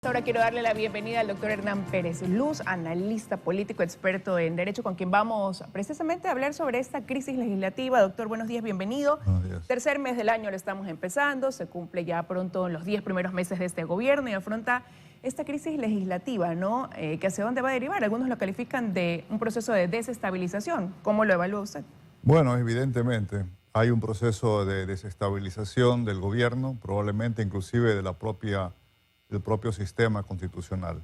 Ahora quiero darle la bienvenida al doctor Hernán Pérez Luz, analista político, experto en Derecho, con quien vamos precisamente a hablar sobre esta crisis legislativa. Doctor, buenos días, bienvenido. Buenos días. Tercer mes del año lo estamos empezando, se cumple ya pronto los 10 primeros meses de este gobierno y afronta esta crisis legislativa, ¿no? Que hacia dónde va a derivar. Algunos lo califican de un proceso de desestabilización. ¿Cómo lo evalúa usted? Bueno, evidentemente hay un proceso de desestabilización del gobierno, probablemente inclusive de del propio sistema constitucional.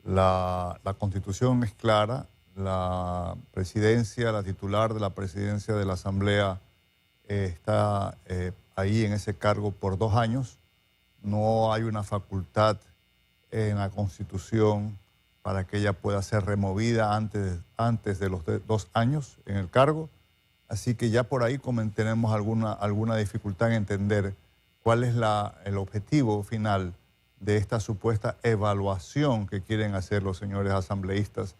La Constitución es clara, la presidencia, la titular de la presidencia de la Asamblea está ahí en ese cargo por 2 años. No hay una facultad en la Constitución para que ella pueda ser removida antes de los 2 años en el cargo. Así que ya por ahí tenemos alguna dificultad en entender cuál es el objetivo final de esta supuesta evaluación que quieren hacer los señores asambleístas.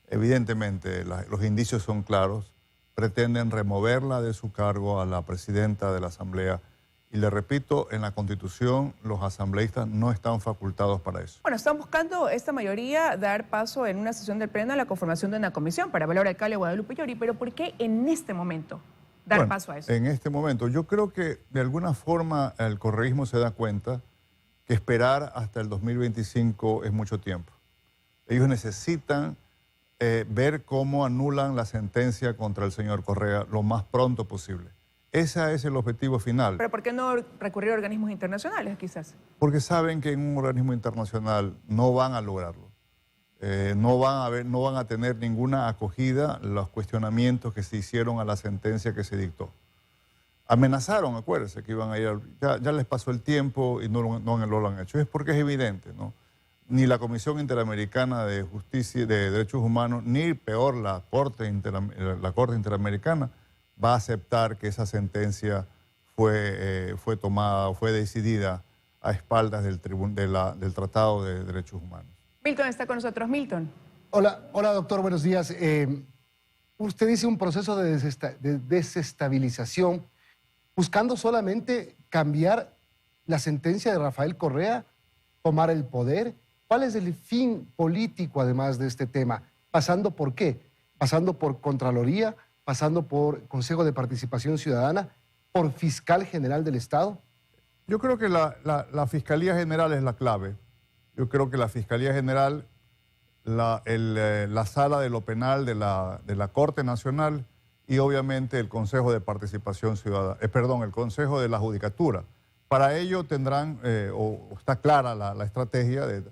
Evidentemente, los indicios son claros. Pretenden removerla de su cargo a la presidenta de la Asamblea. Y le repito, en la Constitución los asambleístas no están facultados para eso. Bueno, están buscando esta mayoría dar paso en una sesión del Pleno a la conformación de una comisión para evaluar al alcalde Guadalupe Llori, pero ¿por qué en este momento dar paso a eso? En este momento, yo creo que de alguna forma el correísmo se da cuenta que esperar hasta el 2025 es mucho tiempo. Ellos necesitan ver cómo anulan la sentencia contra el señor Correa lo más pronto posible. Ese es el objetivo final. ¿Pero por qué no recurrir a organismos internacionales, quizás? Porque saben que en un organismo internacional no van a lograrlo. No van a tener ninguna acogida los cuestionamientos que se hicieron a la sentencia que se dictó. Amenazaron, acuérdense, que iban a ir, ya les pasó el tiempo y no lo han hecho. Es porque es evidente, ¿no? Ni la Comisión Interamericana de Justicia, de Derechos Humanos, ni peor la Corte Interamericana va a aceptar que esa sentencia fue tomada o fue decidida a espaldas del Tratado de Derechos Humanos. Milton está con nosotros. Milton. Hola, doctor, buenos días. Usted dice un proceso de desestabilización buscando solamente cambiar la sentencia de Rafael Correa, tomar el poder. ¿Cuál es el fin político además de este tema? ¿Pasando por qué? ¿Pasando por Contraloría? ¿Pasando por Consejo de Participación Ciudadana? ¿Por Fiscal General del Estado? Yo creo que la Fiscalía General es la clave. Yo creo que la Fiscalía General, la Sala de lo Penal de la Corte Nacional y obviamente el Consejo de Participación Ciudadana, el Consejo de la Judicatura. Para ello tendrán, está clara la estrategia de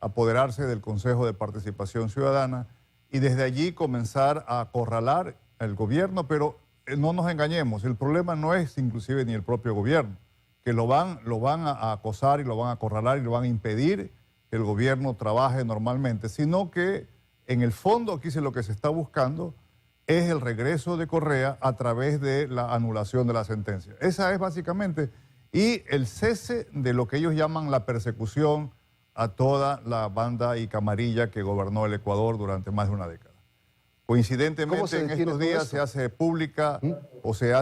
apoderarse del Consejo de Participación Ciudadana y desde allí comenzar a acorralar el gobierno, pero no nos engañemos, el problema no es inclusive ni el propio gobierno, que lo van a acosar y lo van a acorralar y lo van a impedir que el gobierno trabaje normalmente, sino que en el fondo aquí lo que se está buscando es el regreso de Correa a través de la anulación de la sentencia. Esa es básicamente, y el cese de lo que ellos llaman la persecución a toda la banda y camarilla que gobernó el Ecuador durante más de una década. Coincidentemente en estos días se hace pública o se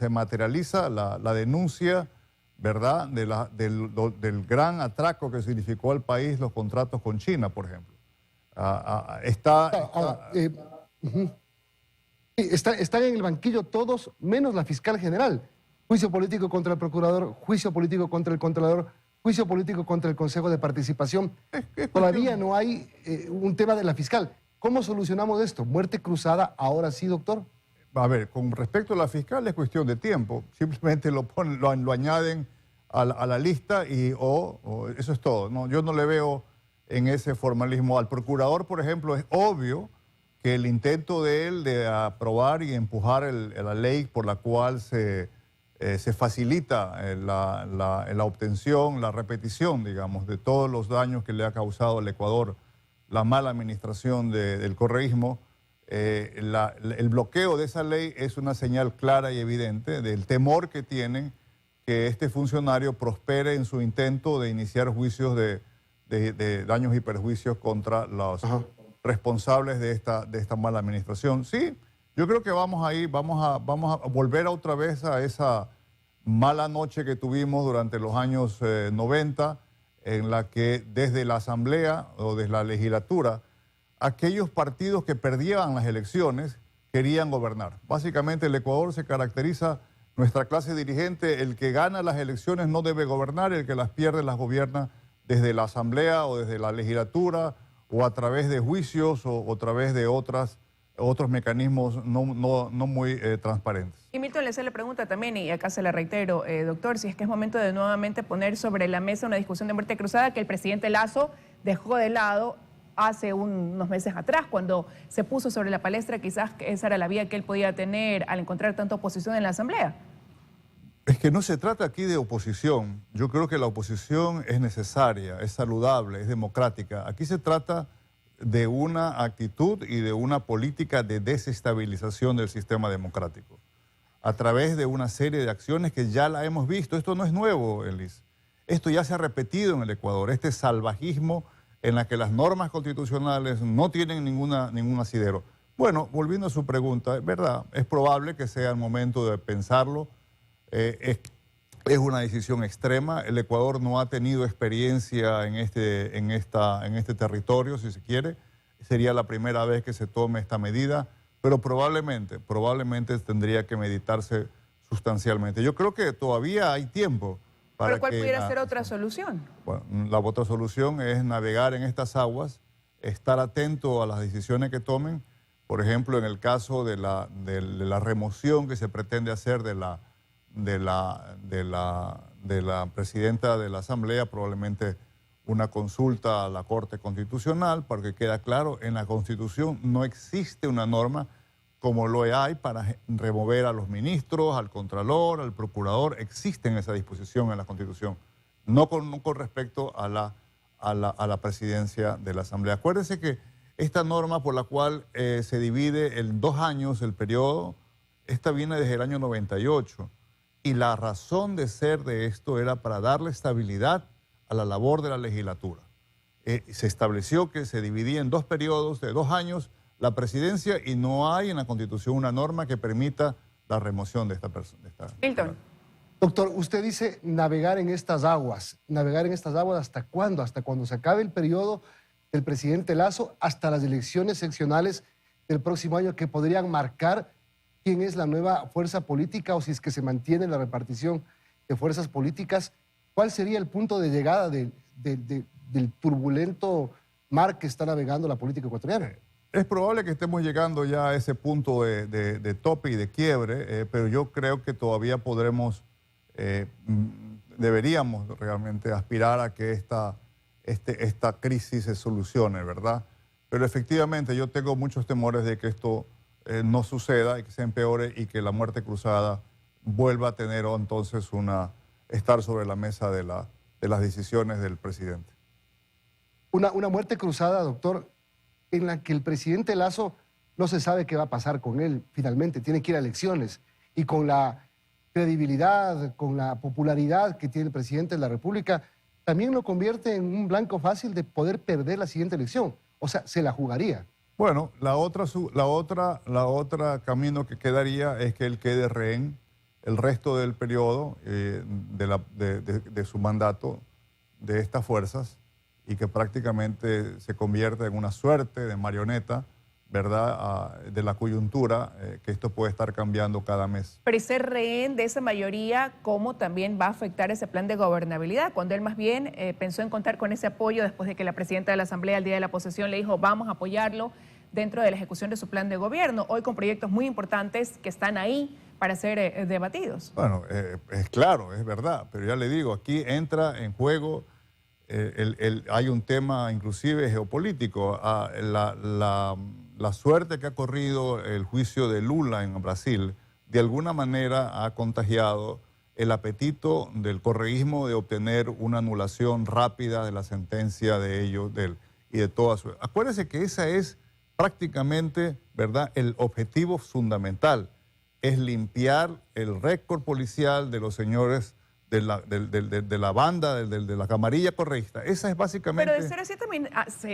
materializa la denuncia, ¿verdad?, del gran atraco que significó al país los contratos con China, por ejemplo. Están en el banquillo todos, menos la fiscal general. Juicio político contra el procurador, juicio político contra el contralor, juicio político contra el Consejo de Participación. Todavía no hay un tema de la fiscal. ¿Cómo solucionamos esto? ¿Muerte cruzada ahora sí, doctor? A ver, con respecto a la fiscal es cuestión de tiempo. Simplemente lo añaden a la lista y eso es todo. No, yo no le veo en ese formalismo. Al procurador, por ejemplo, es obvio que el intento de él de aprobar y empujar la ley por la cual se facilita la obtención, la repetición, digamos, de todos los daños que le ha causado al Ecuador la mala administración del correísmo, el bloqueo de esa ley es una señal clara y evidente del temor que tienen que este funcionario prospere en su intento de iniciar juicios de daños y perjuicios contra los responsables de esta mala administración. Sí, yo creo que vamos a volver otra vez a esa mala noche que tuvimos durante los años 90, en la que desde la Asamblea o desde la legislatura, aquellos partidos que perdían las elecciones querían gobernar. Básicamente el Ecuador se caracteriza, nuestra clase dirigente, el que gana las elecciones no debe gobernar, el que las pierde las gobierna desde la Asamblea o desde la legislatura o a través de juicios o a través de otros mecanismos no muy transparentes. Y Milton le hace la pregunta también, y acá se la reitero, doctor, si es que es momento de nuevamente poner sobre la mesa una discusión de muerte cruzada que el presidente Lasso dejó de lado hace unos meses atrás, cuando se puso sobre la palestra, quizás esa era la vía que él podía tener al encontrar tanta oposición en la Asamblea. Es que no se trata aquí de oposición. Yo creo que la oposición es necesaria, es saludable, es democrática. Aquí se trata de una actitud y de una política de desestabilización del sistema democrático a través de una serie de acciones que ya la hemos visto. Esto no es nuevo, Elis. Esto ya se ha repetido en el Ecuador, este salvajismo en la que las normas constitucionales no tienen ningún asidero. Bueno, volviendo a su pregunta, es verdad, es probable que sea el momento de pensarlo. Es una decisión extrema. El Ecuador no ha tenido experiencia en este territorio, si se quiere. Sería la primera vez que se tome esta medida, pero probablemente tendría que meditarse sustancialmente. Yo creo que todavía hay tiempo para ¿Pero cuál pudiera ser otra solución? Bueno, la otra solución es navegar en estas aguas, estar atento a las decisiones que tomen. Por ejemplo, en el caso de la remoción que se pretende hacer de la presidenta de la Asamblea, probablemente una consulta a la Corte Constitucional, porque queda claro, en la Constitución no existe una norma como lo hay para remover a los ministros, al Contralor, al Procurador. Existe esa disposición en la Constitución, no con respecto a la presidencia de la Asamblea. Acuérdense que esta norma por la cual se divide en 2 años el periodo, esta viene desde el año 98. Y la razón de ser de esto era para darle estabilidad a la labor de la legislatura. Se estableció que se dividía en 2 periodos de 2 años la presidencia y no hay en la Constitución una norma que permita la remoción de esta persona. Milton. Doctor, usted dice navegar en estas aguas. ¿Navegar en estas aguas hasta cuándo? ¿Hasta cuando se acabe el periodo del presidente Lasso? ¿Hasta las elecciones seccionales del próximo año que podrían marcar quién es la nueva fuerza política o si es que se mantiene la repartición de fuerzas políticas? ¿Cuál sería el punto de llegada del turbulento mar que está navegando la política ecuatoriana? Es probable que estemos llegando ya a ese punto de tope y de quiebre, pero yo creo que todavía deberíamos realmente aspirar a que esta crisis se solucione, ¿verdad? Pero efectivamente yo tengo muchos temores de que esto no suceda y que se empeore y que la muerte cruzada vuelva a tener entonces estar sobre la mesa de las decisiones del presidente. Una muerte cruzada, doctor, en la que el presidente Lasso no se sabe qué va a pasar con él finalmente, tiene que ir a elecciones y con la credibilidad, con la popularidad que tiene el presidente de la República, también lo convierte en un blanco fácil de poder perder la siguiente elección. O sea, se la jugaría. Bueno, la otra camino que quedaría es que él quede rehén el resto del periodo de su mandato de estas fuerzas y que prácticamente se convierta en una suerte de marioneta, ¿verdad?, de la coyuntura, que esto puede estar cambiando cada mes. Pero y ser rehén de esa mayoría, ¿cómo también va a afectar ese plan de gobernabilidad? Cuando él más bien pensó en contar con ese apoyo después de que la presidenta de la Asamblea al día de la posesión le dijo vamos a apoyarlo dentro de la ejecución de su plan de gobierno, hoy con proyectos muy importantes que están ahí para ser debatidos. Bueno, es claro, es verdad, pero ya le digo, aquí entra en juego, hay un tema inclusive geopolítico, la suerte que ha corrido el juicio de Lula en Brasil, de alguna manera ha contagiado el apetito del correísmo de obtener una anulación rápida de la sentencia de ellos y de toda su... Acuérdense que esa es prácticamente, ¿verdad?, el objetivo fundamental, es limpiar el récord policial de los señores de la banda, de la camarilla correísta. Esa es básicamente... Pero de ser así también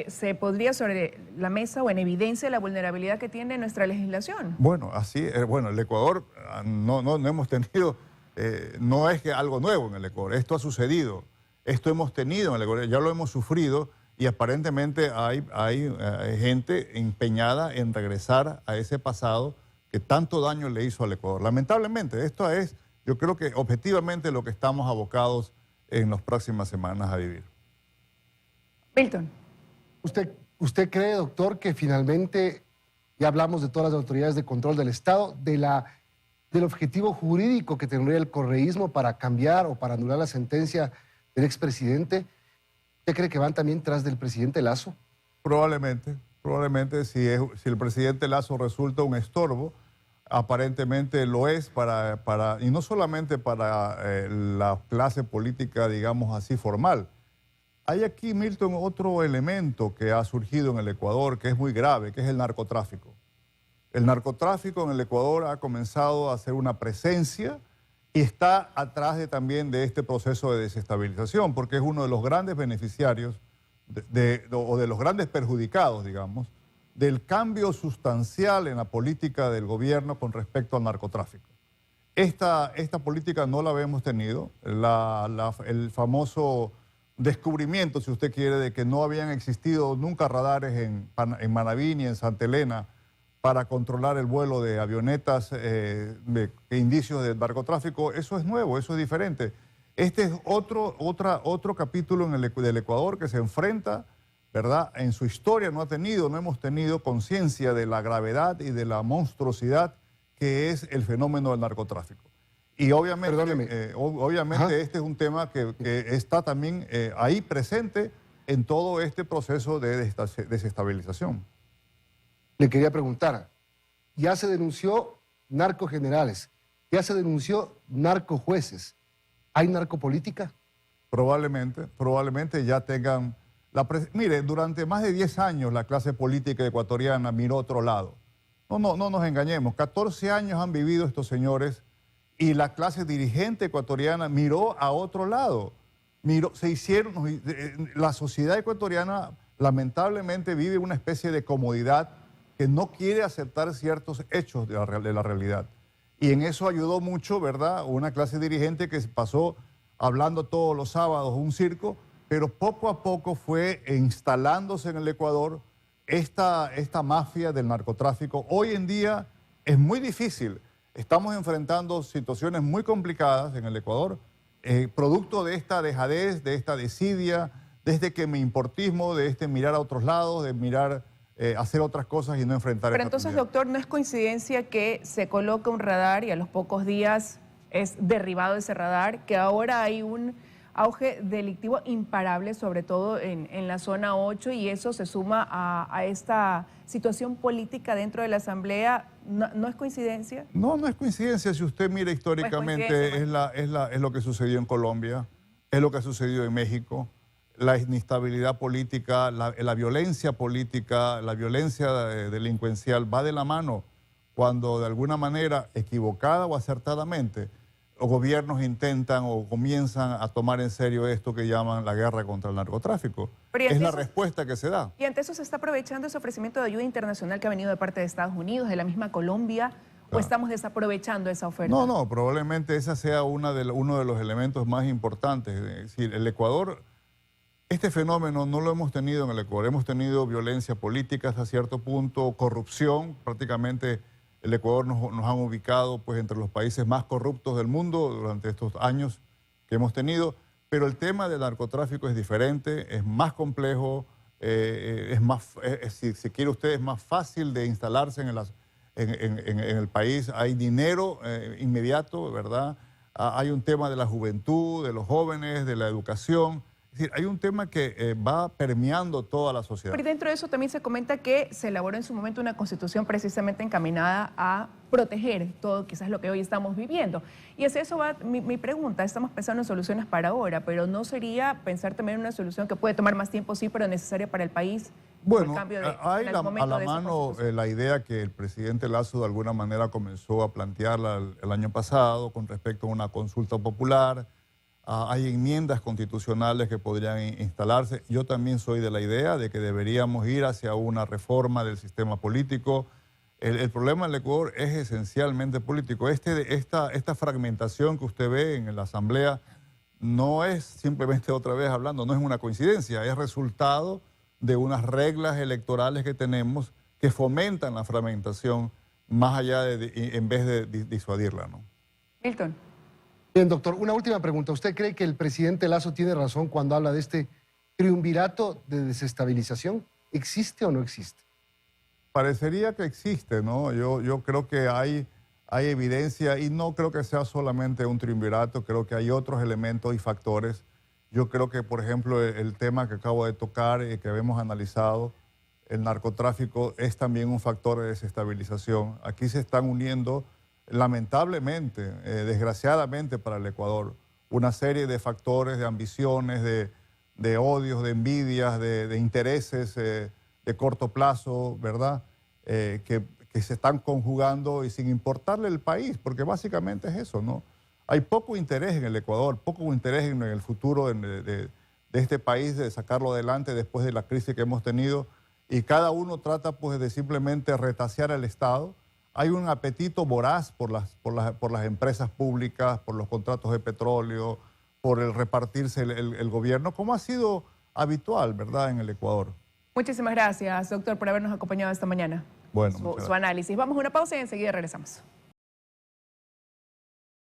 se podría sobre la mesa o en evidencia la vulnerabilidad que tiene nuestra legislación. Bueno, así, bueno, el Ecuador no hemos tenido, no es que algo nuevo en el Ecuador, esto ha sucedido. Esto hemos tenido en el Ecuador, ya lo hemos sufrido y aparentemente hay gente empeñada en regresar a ese pasado que tanto daño le hizo al Ecuador. Lamentablemente, esto es, yo creo que objetivamente lo que estamos abocados en las próximas semanas a vivir. Milton. ¿Usted cree, doctor, que finalmente, ya hablamos de todas las autoridades de control del Estado, del objetivo jurídico que tendría el correísmo para cambiar o para anular la sentencia del expresidente, ¿usted cree que van también tras del presidente Lasso? Probablemente si el presidente Lasso resulta un estorbo, aparentemente lo es y no solamente para la clase política, digamos así, formal. Hay aquí, Milton, otro elemento que ha surgido en el Ecuador que es muy grave, que es el narcotráfico. El narcotráfico en el Ecuador ha comenzado a hacer una presencia y está atrás también de este proceso de desestabilización, porque es uno de los grandes beneficiarios o de los grandes perjudicados, digamos, del cambio sustancial en la política del gobierno con respecto al narcotráfico. Esta política no la habíamos tenido. El famoso descubrimiento, si usted quiere, de que no habían existido nunca radares en Manaví ni en Santa Elena para controlar el vuelo de avionetas indicios de narcotráfico, eso es nuevo, eso es diferente. Este es otro capítulo del Ecuador que se enfrenta, ¿verdad? En su historia no hemos tenido conciencia de la gravedad y de la monstruosidad que es el fenómeno del narcotráfico. Y obviamente este es un tema que está también ahí presente en todo este proceso de desestabilización. Le quería preguntar, ya se denunció narcogenerales, ya se denunció narcojueces, ¿hay narcopolítica? Probablemente ya tengan... Mire, durante más de 10 años la clase política ecuatoriana miró a otro lado. No nos engañemos, 14 años han vivido estos señores y la clase dirigente ecuatoriana miró a otro lado. La sociedad ecuatoriana lamentablemente vive una especie de comodidad que no quiere aceptar ciertos hechos de la realidad. Y en eso ayudó mucho, ¿verdad? Una clase dirigente que pasó hablando todos los sábados un circo, pero poco a poco fue instalándose en el Ecuador esta mafia del narcotráfico. Hoy en día es muy difícil. Estamos enfrentando situaciones muy complicadas en el Ecuador, producto de esta dejadez, de esta desidia, de este quemeimportismo, de este mirar a otros lados, de mirar, hacer otras cosas y no enfrentar. Pero entonces, doctor, ¿no es coincidencia que se coloca un radar y a los pocos días es derribado ese radar, que ahora hay un auge delictivo imparable, sobre todo en la zona 8, y eso se suma a esta situación política dentro de la Asamblea? ¿No es coincidencia? No es coincidencia. Si usted mira históricamente, es lo que sucedió en Colombia, es lo que ha sucedido en México. La inestabilidad política, la violencia política, la violencia delincuencial va de la mano cuando de alguna manera, equivocada o acertadamente, los gobiernos intentan o comienzan a tomar en serio esto que llaman la guerra contra el narcotráfico. Es la respuesta que se da. Y ante eso se está aprovechando ese ofrecimiento de ayuda internacional que ha venido de parte de Estados Unidos, de la misma Colombia, ¿o estamos desaprovechando esa oferta? No, probablemente ese sea uno de los elementos más importantes. Es decir, el Ecuador, este fenómeno no lo hemos tenido en el Ecuador. Hemos tenido violencia política hasta cierto punto, corrupción, prácticamente. El Ecuador nos han ubicado pues, entre los países más corruptos del mundo durante estos años que hemos tenido, pero el tema del narcotráfico es diferente, es más complejo, si quiere usted, es más fácil de instalarse en el país. Hay dinero inmediato, ¿verdad? Hay un tema de la juventud, de los jóvenes, de la educación. Es decir, hay un tema que va permeando toda la sociedad. Pero dentro de eso también se comenta que se elaboró en su momento una constitución precisamente encaminada a proteger todo quizás lo que hoy estamos viviendo. Y hacia eso va mi pregunta. Estamos pensando en soluciones para ahora, pero ¿no sería pensar también en una solución que puede tomar más tiempo, sí, pero necesaria para el país? Bueno, hay a la mano la idea que el presidente Lasso de alguna manera comenzó a plantearla el año pasado con respecto a una consulta popular. Hay enmiendas constitucionales que podrían instalarse. Yo también soy de la idea de que deberíamos ir hacia una reforma del sistema político. El problema del Ecuador es esencialmente político. Esta fragmentación que usted ve en la Asamblea no es simplemente otra vez hablando, no es una coincidencia, es resultado de unas reglas electorales que tenemos que fomentan la fragmentación más allá en vez de disuadirla, ¿no? Milton. Bien, doctor, una última pregunta. ¿Usted cree que el presidente Lasso tiene razón cuando habla de este triunvirato de desestabilización? ¿Existe o no existe? Parecería que existe, ¿no? Yo creo que hay evidencia y no creo que sea solamente un triunvirato, creo que hay otros elementos y factores. Yo creo que, por ejemplo, el tema que acabo de tocar y que hemos analizado, el narcotráfico es también un factor de desestabilización. Aquí se están uniendo, lamentablemente, desgraciadamente para el Ecuador, una serie de factores, de ambiciones, de odios, de envidias, de intereses de corto plazo, ¿verdad? Que se están conjugando y sin importarle el país, porque básicamente es eso, ¿no? Hay poco interés en el Ecuador, poco interés en el futuro de este país, de sacarlo adelante después de la crisis que hemos tenido, y cada uno trata pues de simplemente retasear al Estado. Hay un apetito voraz por las empresas públicas, por los contratos de petróleo, por el repartirse el gobierno, como ha sido habitual, ¿verdad?, en el Ecuador. Muchísimas gracias, doctor, por habernos acompañado esta mañana. Bueno, su análisis. Vamos a una pausa y enseguida regresamos.